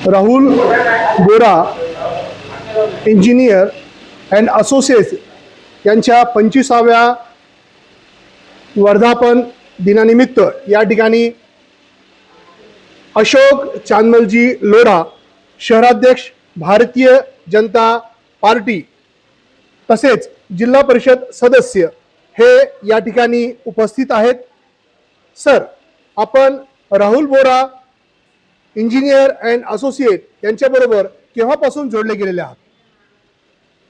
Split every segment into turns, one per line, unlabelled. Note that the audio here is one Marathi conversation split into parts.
Rahul Bora engineer and associates यांच्या 25व्या वर्धापन दिनानिमित्त या ठिकाणी अशोक चांदमलजी लोढा शहराध्यक्ष भारतीय जनता पार्टी तसेच जिल्हा परिषद सदस्य हे या ठिकाणी उपस्थित आहेत। सर, आपण राहुल बोरा इंजिनियर अँड असोसिएट यांच्याबरोबर केव्हापासून जोडले गेलेले आहात?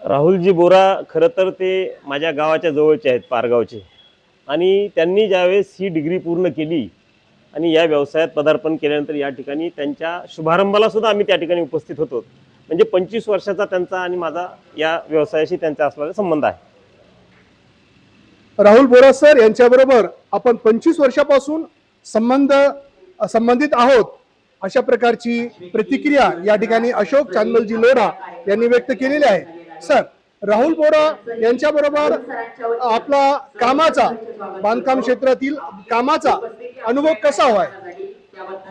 राहुलजी बोरा खरं तर ते माझ्या गावाच्या जवळचे आहेत, पारगावचे, आणि त्यांनी ज्यावेळेस ही डिग्री पूर्ण केली आणि या व्यवसायात पदार्पण केल्यानंतर या ठिकाणी त्यांच्या शुभारंभाला सुद्धा आम्ही त्या ठिकाणी उपस्थित होतो। म्हणजे 25 वर्षाचा त्यांचा आणि माझा या व्यवसायाशी त्यांचा असलेला संबंध आहे।
राहुल बोरा सर यांच्याबरोबर आपण 25 वर्षापासून संबंधित आहोत अशा प्रकारची प्रतिक्रिया या ठिकाणी अशोक चांदमलजी लोढा यांनी व्यक्त केलेली आहे। सर, राहुल बोरा यांच्याबरोबर आपला कामाचा बांधकाम क्षेत्रातील कामाचा अनुभव कसा हवाय?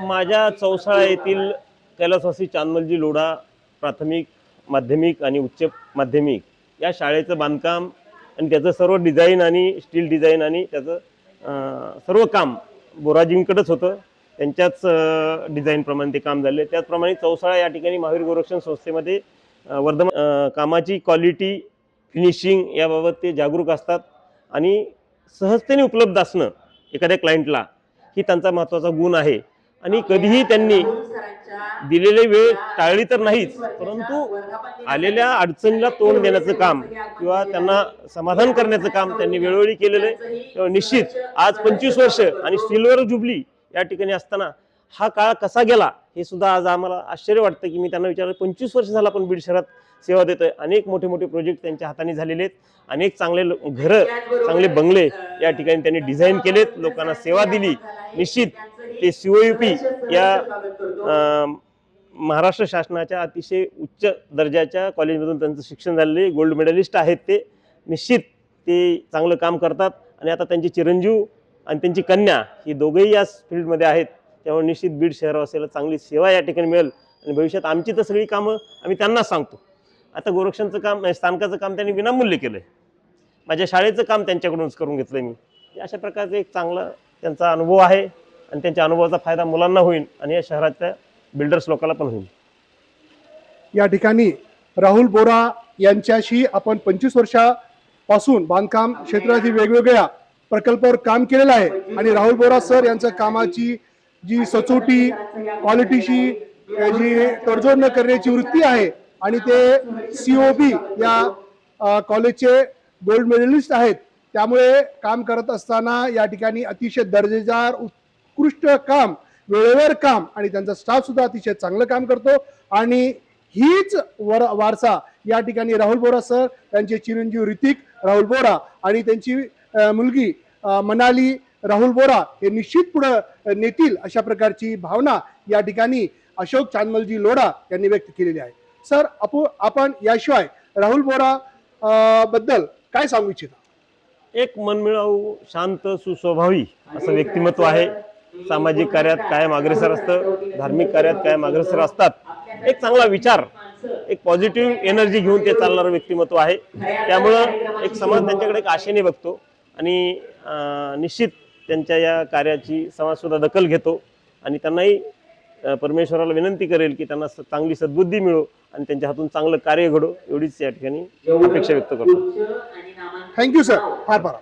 माझ्या चौसाळा येथील कैलासवासी चांदमलजी लोढा प्राथमिक, माध्यमिक आणि उच्च माध्यमिक या शाळेचं बांधकाम आणि त्याचं सर्व डिझाईन आणि स्टील डिझाईन आणि त्याचं सर्व काम बोराजींकडेच होतं। त्यांच्याच डिझाईनप्रमाणे ते काम झाले। त्याचप्रमाणे चौसाळा या ठिकाणी महावीर गोरक्षण संस्थेमध्ये वर्धमान कामाची क्वालिटी, फिनिशिंग याबाबत ते जागरूक असतात आणि सहजतेने उपलब्ध असणं एखाद्या क्लायंटला ही त्यांचा महत्त्वाचा गुण आहे। आणि कधीही त्यांनी दिलेली वेळ टाळली तर नाहीच, परंतु आलेल्या अडचणीला तोंड देण्याचं काम किंवा त्यांना समाधान करण्याचं काम त्यांनी वेळोवेळी केलेलं आहे। निश्चित आज 25 वर्ष आणि सिल्वर जुबली या ठिकाणी असताना हा काळ कसा गेला हे सुद्धा आज आम्हाला आश्चर्य वाटतं की मी त्यांना विचारलं, 25 वर्ष झाला आपण बीड शहरात सेवा देतोय। अनेक मोठे मोठे प्रोजेक्ट त्यांच्या हाताने झालेले आहेत, अनेक चांगले घरं, चांगले बंगले या ठिकाणी त्यांनी डिझाईन केलेत, लोकांना सेवा दिली। निश्चित ते COUP या महाराष्ट्र शासनाच्या अतिशय उच्च दर्जाच्या कॉलेजमधून त्यांचं शिक्षण झालेले गोल्ड मेडलिस्ट आहेत। ते निश्चित ते चांगलं काम करतात आणि आता त्यांचे चिरंजीव आणि त्यांची कन्या ही दोघेही या फील्डमध्ये आहेत। त्यामुळे निश्चित बीड शहरवासियाला चांगली सेवा या ठिकाणी मिळेल आणि भविष्यात आमची तर सगळी कामं आम्ही त्यांना सांगतो। आता गोरक्षणचं काम, स्थानकाचं काम त्यांनी विनामूल्य केलं आहे। माझ्या शाळेचं काम त्यांच्याकडूनच करून घेतलं मी। अशा प्रकारचा एक चांगला त्यांचा अनुभव आहे आणि त्यांच्या अनुभवाचा फायदा मुलांना होईल आणि या शहराच्या बिल्डर्स लोकांना पण होईल।
या ठिकाणी राहुल बोरा यांच्याशी आपण 25 वर्षापासून बांधकाम क्षेत्रातील वेगवेगळ्या प्रकल्पावर काम केलेलं आहे आणि राहुल बोरा सर यांच्या कामाची जी सचोटी, क्वालिटीशी जी तडजोड न करण्याची वृत्ती आहे आणि ते COB या कॉलेजचे गोल्ड मेडलिस्ट आहेत। त्यामुळे काम करत असताना या ठिकाणी अतिशय दर्जेदार उत्कृष्ट काम, वेळेवर काम आणि त्यांचा स्टाफ सुद्धा अतिशय चांगलं काम करतो आणि हीच वारसा या ठिकाणी राहुल बोरा सर, त्यांचे चिरंजीव ऋतिक राहुल बोरा आणि त्यांची मुलगी मनाली राहुल बोरा हे निश्चित पुढे नेतील अशा प्रकारची भावना या ठिकाणी अशोक चांदमलजी लोढा यांनी व्यक्त केलेली आहे। सर, आपण याशिवाय राहुल बोरा बद्दल काय सांगू इच्छिता?
एक मनमिळावू, शांत, सुस्वभावी असं व्यक्तिमत्व आहे। सामाजिक कार्यात कायम अग्रेसर असतं, धार्मिक कार्यात कायम अग्रेसर असतात। एक चांगला विचार, एक पॉझिटिव्ह एनर्जी घेऊन ते चालणारं व्यक्तिमत्व आहे। त्यामुळं एक समाज त्यांच्याकडे एक आशेने बघतो आणि निश्चित त्यांच्या या कार्याची समाज सुद्धा दखल घेतो आणि त्यांनाही परमेश्वराला विनंती करेल की त्यांना चांगली सद्बुद्धी मिळो आणि त्यांच्या हातून चांगलं कार्य घडो, एवढीच या ठिकाणी अपेक्षा व्यक्त करतो।
थँक्यू सर, फार फार